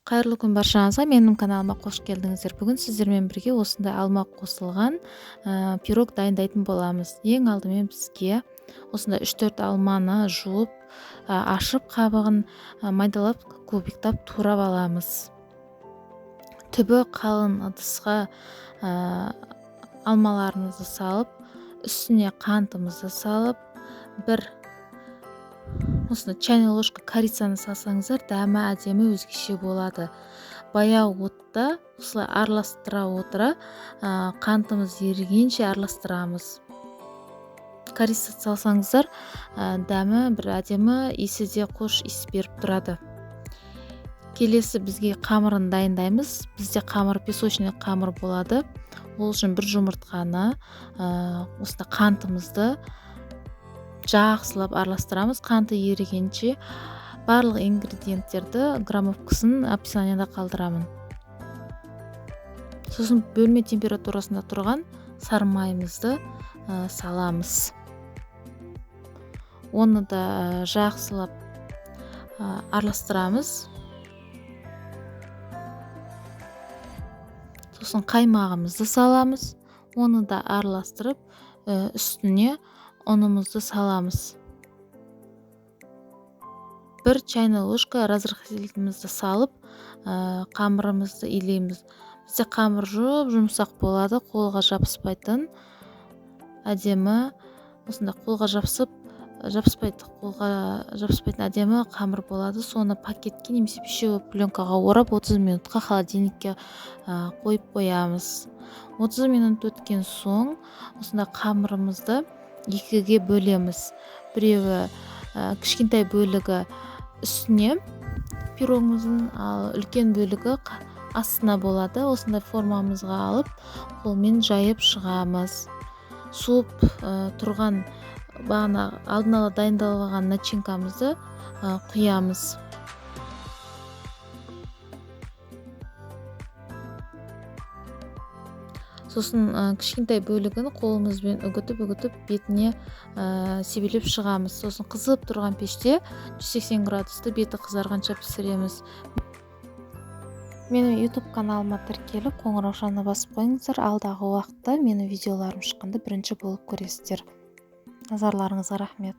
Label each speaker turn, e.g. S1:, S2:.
S1: Қайырлы күн баршаңызға, менің каналыма қош келдіңіздер. Бүгін сіздермен бірге осындай алма қосылған пирог дайындайтын боламыз. Ең алдымен бізге осындай 3-4 алманы жуып, ашып, қабығын майдалап, кубиктап турап аламыз. Түбі қалың ыдысқа алмаларымызды салып, үстіне қантымызды салып, бір осыны чайный ложка корицаны салсаңыздар, дәмі әдемі өзгеше болады. Баяу отта осылай араластыра отыра, қантымыз ерігенше араластырамыз. Корица салсаңыздар, дәмі бір әдемі, иісі де қош иіс беріп тұрады. Келесі бізге қамырын дайындаймыз. Бізде қамыр песочный қамыр болады. Ол үшін бір жұмыртқаны, осында қантымызды жақсылап араластырамыз. Қанты ерігенше барлық ингредиенттерді граммовкасын описанияда қалдырамын. Сосын бөлме температурасында тұрған сары майымызды саламыз. Оны да жақсылап араластырамыз. Сосын қаймағымызды саламыз. Оны да араластырып, үстіне ұнымызды саламыз. Бір чайный ложка разрыхлителімізді салып, қамырымызды илейміз. Бізде қамыр жұмсақ болады, қолға жабыспайтын. Әдемі, осында қолға жабыспайтын әдемі қамыр болады. Соны пакетке немесе пищевой пленкаға орап 30 минутқа холодильникке қойып қоямыз. 30 минут өткен соң, осында қамырымызды екіге бөлеміз. Біреуі кішкентай бөлігі үстіне пирогымыздың, ал үлкен бөлігі астына болады. Осындай формамызға алып, қолмен жайып шығамыз. Суып тұрған бағана алдын ала дайындалған начинкамызды құямыз. Сосын кішкентай бөлігін қолымызбен үгітіп бетіне себелеп шығамыз. Сосын қызып тұрған пеште 180 градусты беті қызарғанша пісіреміз. Менің YouTube каналыма тіркеліп, қоңыраушаны басып қойыңыздар. Алдағы уақытта менің видеоларым шыққанда бірінші болып көресіздер. Назарларыңызға рахмет.